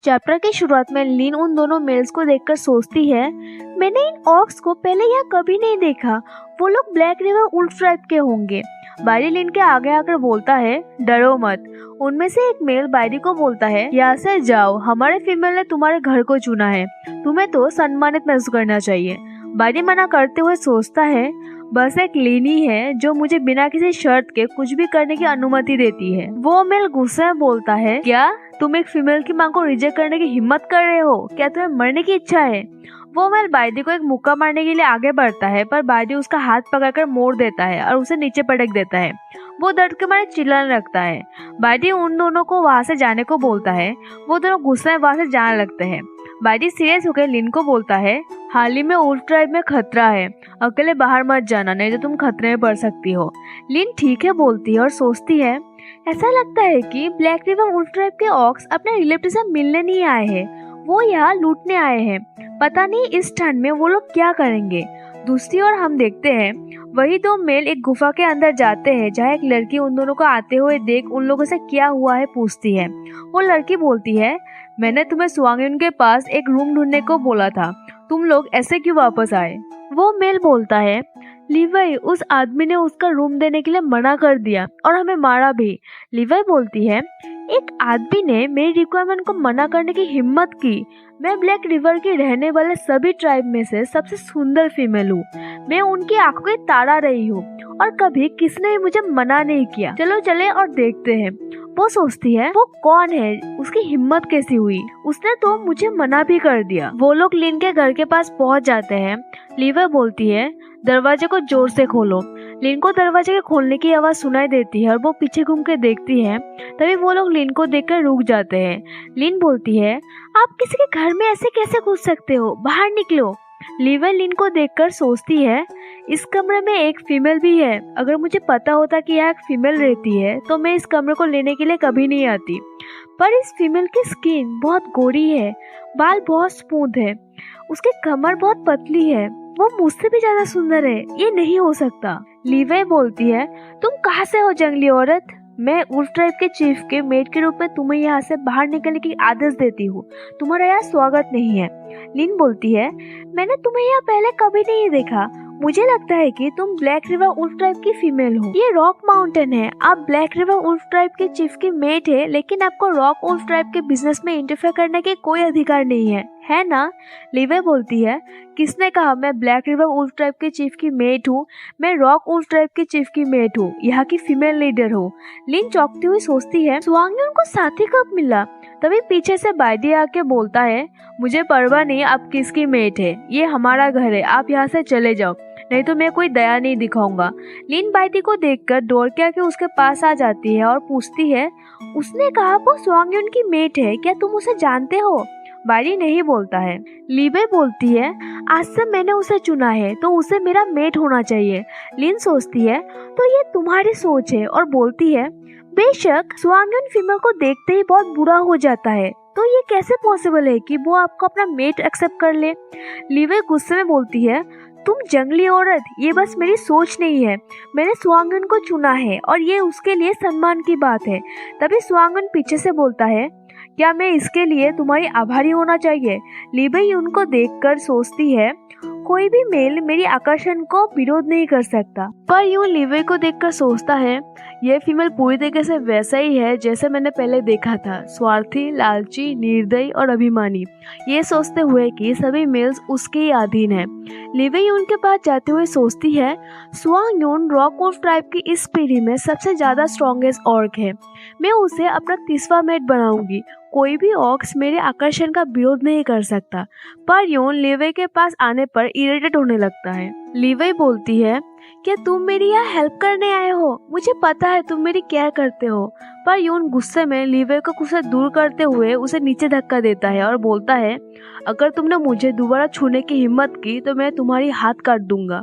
Chapter की शुरुआत में लिन उन दोनों मेल्स को देखकर सोचती है, मैंने इन ऑक्स को पहले यहाँ कभी नहीं देखा। वो लोग ब्लैक रिवर वुल्फ ट्राइब के होंगे। बायरी लिन के आगे आकर बोलता है, डरो मत। उनमें से एक मेल बायरी को बोलता है, यहाँ से जाओ, हमारे फीमेल ने तुम्हारे घर को चुना है, तुम्हें तो सम्मानित महसूस करना चाहिए। बायरी मना करते हुए सोचता है, बस एक लिन ही है जो मुझे बिना किसी शर्त के कुछ भी करने की अनुमति देती है। वो मेल गुस्से में बोलता है, क्या तुम एक फीमेल की मांग को रिजेक्ट करने की हिम्मत कर रहे हो? क्या तुम्हें मरने की इच्छा है? वो मेल बायरी को एक मुक्का मारने के लिए आगे बढ़ता है, पर बायरी उसका हाथ पकड़कर मोड़ देता है और उसे नीचे पटक देता है। वो दर्द के मारे चिल्लाने लगता है। बायरी उन दोनों को वहाँ से जाने को बोलता है। वो दोनों गुस्से में वहाँ से जाने लगते हैं। बायरी सीरियस होकर लिन को बोलता है, हाल ही में वुल्फ ट्राइब में खतरा है, अकेले बाहर मत जाना, नहीं तो तुम खतरे में पड़ सकती हो। लिन ठीक है बोलती है और सोचती है, ऐसा लगता है कि ब्लैक रिवर वुल्फ ट्राइब के ऑक्स अपने रिलेटिव से मिलने नहीं आए हैं, वो यहाँ लूटने आए हैं। पता नहीं इस ठंड में वो लोग क्या करेंगे। दूसरी ओर हम देखते हैं वही दो मेल एक गुफा के अंदर जाते हैं, जहाँ एक लड़की उन दोनों को आते हुए देख उन लोगों से क्या हुआ है पूछती है। वो लड़की बोलती है, मैंने तुम्हें स्वांगयुन के पास एक रूम ढूंढने को बोला था, तुम लोग ऐसे क्यों वापस आए? वो मेल बोलता है, लिवाई, उस आदमी ने उसका रूम देने के लिए मना कर दिया और हमें मारा भी। लिवाई बोलती है, एक आदमी ने मेरी रिक्वायरमेंट को मना करने की हिम्मत की। मैं ब्लैक रिवर की रहने वाले सभी ट्राइब में से सबसे सुंदर फीमेल हूँ। मैं उनकी आंखों की ताड़ा रही हूँ और कभी किसने भी मुझे मना नहीं किया। चलो चले और देखते हैं। वो सोचती है, वो कौन है, उसकी हिम्मत कैसी हुई, उसने तो मुझे मना भी कर दिया। वो लोग लिन के घर के पास पहुंच जाते हैं। लिवा बोलती है, दरवाजे को जोर से खोलो। लिन को दरवाजे के खोलने की आवाज सुनाई देती है और वो पीछे घूम के देखती है। तभी वो लोग लिन को देखकर रुक जाते हैं। लिन बोलती है, आप किसी के घर में ऐसे कैसे घुस सकते हो, बाहर निकलो। लिवा लिन को देखकर सोचती है, इस कमरे में एक फीमेल भी है। अगर मुझे पता होता कि यहाँ एक फीमेल रहती है तो मैं इस कमरे को लेने के लिए कभी नहीं आती। पर इस फीमेल की स्किन बहुत गोरी है, बाल बहुत स्मूथ है, उसकी कमर बहुत पतली है, वो मुझसे भी ज्यादा सुंदर है, ये नहीं हो सकता। लिवा बोलती है, तुम कहाँ से हो जंगली औरत? मैं वुल्फ ट्राइब के चीफ के मेट के रूप में तुम्हें यहाँ से बाहर निकलने की आदेश देती हूँ, तुम्हारा यहाँ स्वागत नहीं है। लिन बोलती है, मैंने तुम्हें यहाँ पहले कभी नहीं देखा, मुझे लगता है कि तुम ब्लैक रिवर वुल्फ ट्राइब की फीमेल हो। ये रॉक माउंटेन है, आप ब्लैक रिवर वुल्फ ट्राइब के चीफ की मेट है, लेकिन आपको रॉक वुल्फ ट्राइब के बिजनेस में इंटरफेयर करने की कोई अधिकार नहीं है ना? लिवा बोलती है, किसने कहा मैं ब्लैक रिवर वुल्फ ट्राइब के चीफ की मेट हूँ? मैं रॉक वुल्फ ट्राइब के चीफ की मेट हूँ, यहाँ की फीमेल लीडर हूँ। लिन चौंकती हुई सोचती है, स्वांगयुन को साथी कब मिला? तभी पीछे से बायडी आके बोलता है, मुझे परवाह नहीं आप किसकी मेट है, ये हमारा घर है, आप यहाँ से चले जाओ, नहीं तो मैं कोई दया नहीं दिखाऊंगा। लिन बायडी को देखकर दौड़ के आके उसके पास आ जाती है और पूछती है, उसने कहा वो स्वांगयुन की मेट है, क्या तुम उसे जानते हो? बायडी नहीं बोलता है। लिवा बोलती है, आज से मैंने उसे चुना है तो उसे मेरा मेट होना चाहिए। लिन सोचती है, तो ये तुम्हारी सोच है, और बोलती है, बेशक स्वांगयुन फीमेल को देखते ही बहुत बुरा हो जाता है, तो ये कैसे पॉसिबल है कि वो आपको अपना मेट एक्सेप्ट कर ले? लिवा गुस्से में बोलती है, तुम जंगली औरत, ये बस मेरी सोच नहीं है, मैंने स्वांगयुन को चुना है और ये उसके लिए सम्मान की बात है। तभी स्वांगयुन पीछे से बोलता है, क्या मैं इसके लिए तुम्हारी आभारी होना चाहिए? लिवा उनको देखकर सोचती है, कोई भी मेल मेरी आकर्षण को विरोध नहीं कर सकता। पर यूं लिवा को देखकर सोचता है, यह फीमेल पूरी तरीके से वैसा ही है जैसे मैंने पहले देखा था, स्वार्थी, लालची, निर्दयी और अभिमानी। ये सोचते हुए कि सभी मेल्स उसके ही अधीन हैं। लिवा उनके पास जाते हुए सोचती है, स्वांगयुन रॉक वुल्फ ट्राइब की इस पीढ़ी में सबसे ज्यादा स्ट्रॉन्गेस्ट ऑर्क है, मैं उसे अपना 30वां मेट बनाऊंगी, कोई भी ऑक्स मेरे आकर्षण का विरोध नहीं कर सकता। पर यून लिवा के पास आने पर इरिटेट होने लगता है। लिवा बोलती है, क्या तुम मेरी यहाँ हेल्प करने आए हो? मुझे पता है तुम मेरी केयर करते हो। पर यून गुस्से में लिवा को कुछ दूर करते हुए उसे नीचे धक्का देता है और बोलता है, अगर तुमने मुझे दोबारा छूने की हिम्मत की तो मैं तुम्हारी हाथ काट दूंगा।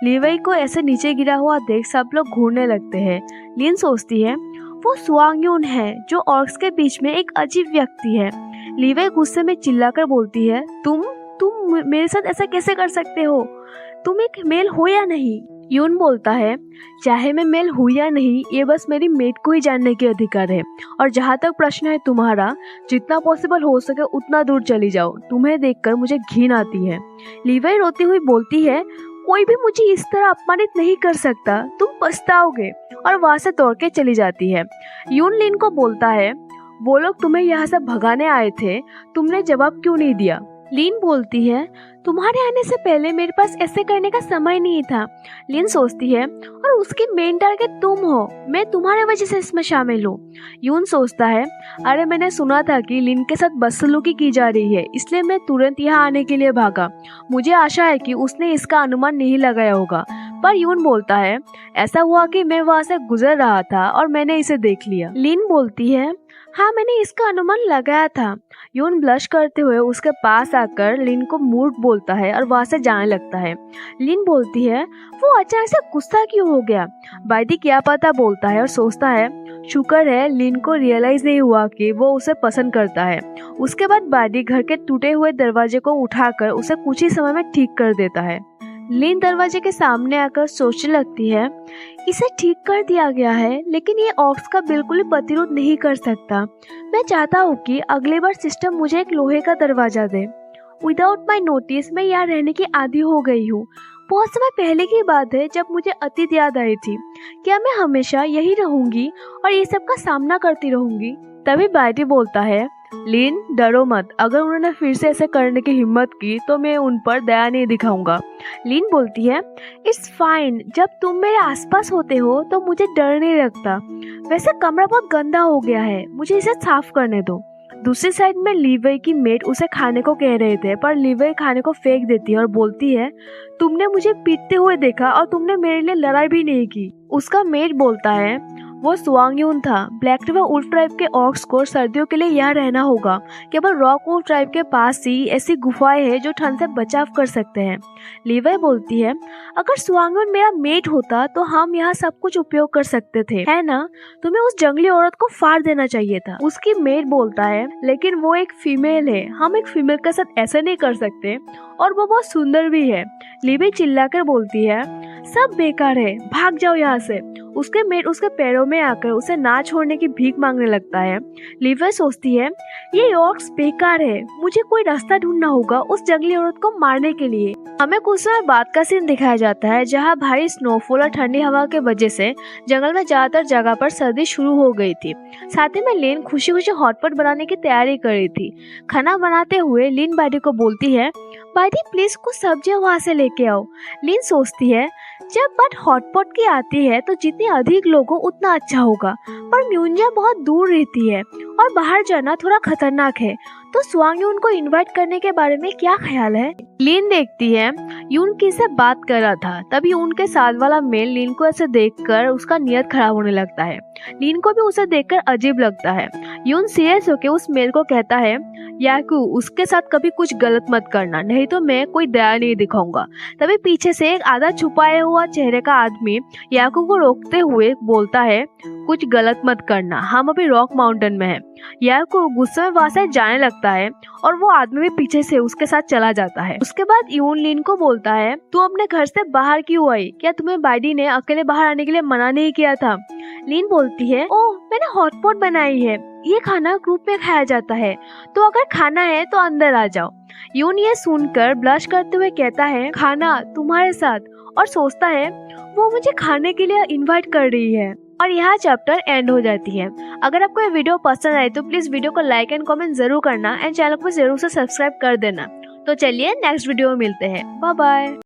लिवा को ऐसे नीचे गिरा हुआ देख सब लोग घूरने लगते हैं। लिन सोचती है, वो स्वांगयुन है जो ऑर्क्स के बीच में एक अजीब व्यक्ति है। लिवा गुस्से में चिल्लाकर बोलती है, तुम मेरे साथ ऐसा कैसे कर सकते हो? तुम एक मेल हो या नहीं? यून बोलता है, चाहे मैं मेल हूँ या नहीं, ये बस मेरी मेट को ही जानने के अधिकार है। और जहाँ तक प्रश्न है तुम्हारा, जितना पॉसिबल हो सके उतना दूर चली जाओ, तुम्हें देखकर मुझे घिन आती है। लीवाई रोती हुई बोलती है, कोई भी मुझे इस तरह अपमानित नहीं कर सकता, तुम पछताओगे। और वहाँ से दौड़ के चली जाती है। यून लिन को बोलता है, वो लोग तुम्हें यहाँ से भगाने आए थे, तुमने जवाब क्यों नहीं दिया? लिन बोलती है, तुम्हारे आने से पहले मेरे पास ऐसे करने का समय नहीं था। लिन सोचती है, और उसकी मेन टारगेट तुम हो, मैं तुम्हारे वजह से इसमें शामिल हूँ। यून सोचता है, अरे मैंने सुना था कि लिन के साथ बदसलूकी की जा रही है, इसलिए मैं तुरंत यहाँ आने के लिए भागा। मुझे आशा है कि उसने इसका अनुमान नहीं लगाया होगा। पर यून बोलता है, ऐसा हुआ कि मैं वहाँ से गुजर रहा था और मैंने इसे देख लिया। लिन बोलती है, हाँ मैंने इसका अनुमान लगाया था। यून ब्लश करते हुए उसके पास आकर लिन को मूर्ख बोलता है और वहाँ से जाने लगता है। लिन बोलती है, वो अचानक से गुस्सा क्यों हो गया? बाइडी क्या पता बोलता है और सोचता है, शुक्र है लिन को रियलाइज नहीं हुआ कि वो उसे पसंद करता है। उसके बाद बाइडी घर के टूटे हुए दरवाजे को उठाकर उसे कुछ ही समय में ठीक कर देता है। लिन दरवाजे के सामने आकर सोचने लगती है, इसे ठीक कर दिया गया है, लेकिन ये ऑक्स का बिल्कुल भी प्रतिरोध नहीं कर सकता। मैं चाहता हूँ कि अगली बार सिस्टम मुझे एक लोहे का दरवाजा दे। विदाउट माई नोटिस मैं यहाँ रहने की आदी हो गई हूँ। बहुत समय पहले की बात है जब मुझे अतीत याद आई थी। क्या मैं हमेशा यही रहूंगी और ये सब का सामना करती रहूंगी? तभी बाइडी बोलता है, लिन डरो मत, अगर उन्होंने फिर से ऐसे करने की हिम्मत की तो मैं उन पर दया नहीं दिखाऊंगा। लिन बोलती है, इट्स फाइन, जब तुम मेरे आसपास होते हो तो मुझे डर नहीं लगता। वैसे कमरा बहुत गंदा हो गया है, मुझे इसे साफ करने दो। दूसरी साइड में लीवाई की मेट उसे खाने को कह रहे थे, पर लीवाई खाने को फेंक देती है और बोलती है, तुमने मुझे पीटते हुए देखा और तुमने मेरे लिए लड़ाई भी नहीं की। उसका मेट बोलता है, वो स्वांग यून था। ब्लैक रिवर वुल्फ ट्राइब के ऑक्स को सर्दियों के लिए यहाँ रहना होगा। केवल रॉक वुल्फ ट्राइब के पास ही ऐसी गुफाएं हैं जो ठंड से बचाव कर सकते हैं। लीवाई बोलती है, अगर स्वांग यून मेरा मेट होता तो हम यहाँ सब कुछ उपयोग कर सकते थे, है ना? तुम्हें उस जंगली औरत को फाड़ देना चाहिए था। उसकी मेट बोलता है, लेकिन वो एक फीमेल है, हम एक फीमेल के साथ ऐसा नहीं कर सकते, और वो बहुत सुंदर भी है। लीवाई चिल्लाकर बोलती है, सब बेकार है, भाग जाओ यहाँ से। उसके मेट उसके पैरों में आकर उसे ना छोड़ने की भीख मांगने लगता है। लीवाई सोचती है, ये ऑक्स बेकार है, मुझे कोई रास्ता ढूंढना होगा उस जंगली औरत को मारने के लिए। हमें कुछ समय बाद का सीन दिखाया जाता है जहाँ भारी स्नोफॉल और ठंडी हवा के वजह से जंगल में ज्यादातर जगह पर सर्दी शुरू हो गई थी। साथ ही में लिन खुशी खुशी हॉटपॉट बनाने की तैयारी कर रही थी। खाना बनाते हुए लिन बाइडी को बोलती है, बाइडी प्लीज कुछ सब्जियां वहाँ से लेके आओ। लिन सोचती है, जब बात हॉटपॉट की आती है तो जितने अधिक लोग हो उतना अच्छा होगा, पर म्यूंजा बहुत दूर रहती है और बाहर जाना थोड़ा खतरनाक है, तो स्वांग यून को इनवाइट करने के बारे में क्या ख्याल है? लिन देखती है यून किससे बात कर रहा था। तभी यून के साथ वाला मेल लिन को ऐसे देखकर उसका नियत खराब होने लगता है। लिन को भी उसे देखकर अजीब लगता है। यून सीरियस होकर उस मेल को कहता है, याकू उसके साथ कभी कुछ गलत मत करना, नहीं तो मैं कोई दया नहीं दिखाऊंगा। तभी पीछे से एक आधा छुपाया हुआ चेहरे का आदमी याकू को रोकते हुए बोलता है, कुछ गलत मत करना, हम अभी रॉक माउंटेन में हैं। याकू गुस्से में वहां से जाने लगता है और वो आदमी भी पीछे से उसके साथ चला जाता है। उसके बाद यून लिन को बोलता है, तू अपने घर से बाहर क्यों आई? क्या तुम्हें बाइडी ने अकेले बाहर आने के लिए मना नहीं किया था? लिन बोलती है, ओह मैंने हॉटपॉट बनाई है, ये खाना ग्रुप में खाया जाता है, तो अगर खाना है तो अंदर आ जाओ। यून ये सुनकर ब्लश करते हुए कहता है, खाना तुम्हारे साथ, और सोचता है वो मुझे खाने के लिए इनवाइट कर रही है। और यहाँ चैप्टर एंड हो जाती है। अगर आपको ये वीडियो पसंद आए तो प्लीज वीडियो को लाइक एंड कमेंट जरूर करना एंड चैनल को जरूर से सब्सक्राइब कर देना। तो चलिए नेक्स्ट वीडियो में मिलते हैं, बाय बाय।